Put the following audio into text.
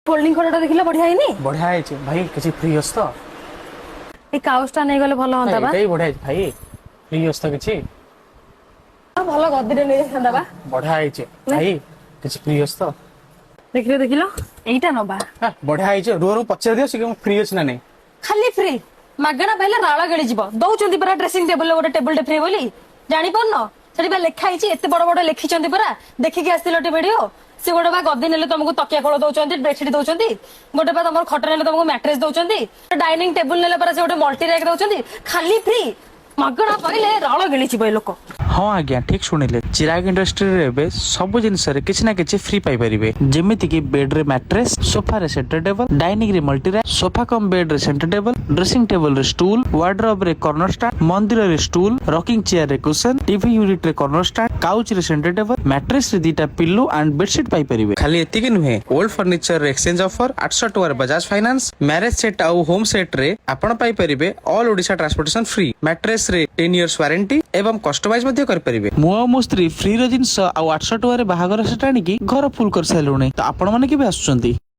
Folding खटाटा देखिला बढ़िया हैनी बढ़िया है भाई किसी फ्री हस तो ए काउसटा नै गले भलो हंता बा कई बढ़िया है भाई फ्री हस तो किसी भलो गद्दी नै हंता बा बढ़िया है भाई किसी फ्री हस तो देखिलो एईटा नबा बढ़िया है रो रो पचार दियो से फ्री अछि ना नहीं खाली फ्री मागणा पहले राळ गळी जीव दउचंदी परा ड्रेसिंग टेबल गोटे टेबल फ्री बोली जानि पन सेठी बा लेखा हिची एते बड़ बड़ लेखिचंदी परा देखि के आस्तिलोटे वीडियो से गोटे बा गद्दी नेले तुमको तकिया खोल दउचंदी बेडशीट दउचंदी गोटे बा तुमर खट नेले तुमको मैट्रेस दउचंदी डाइनिंग टेबल नेले परा से गोटे मल्टी रैक दउचंदी खाली फ्री मागणा पहिले राळ गळी जीव लोक हाँ आज्ञा ठीक शुणिले चिराग इंडस्ट्री रे सब जिनस किसी ना किसी फ्री पाई परिबे जेमिति कि बेड रे मैट्रेस सोफा रे सेंटर टेबल डाइनिंग रे multi rack sofa cum bed रे सेंटर टेबल ड्रेसिंग टेबल रे स्टूल वार्डरोब रे कॉर्नर स्टैंड मंदिर रे स्टूल रॉकिंग चेयर रे कुशन टीवी यूनिट रे कॉर्नर स्टैंड काउच रे सेंटर टेबल मैट्रेस रे दीटा पिल्लो एंड बेडशीट पाई परिबे खाली एतिके नुहे ओल्ड फर्नीचर रे एक्सचेंज ऑफर 800 टुआर बजाज फाइनेंस मैरिज सेट आउ होम सेट रे आपण पाई परिबे all Odisha transportation free mattress रे 10 इयर्स वारंटी एवं कस्टमाइज मध्ये कर परिबे मुआ मो स्त्री फ्री रो जिनस आ 800 टुआर बाहागर सेट आनी की घर फुल कर साइलुनी तो आपण माने के भी आसुचंती।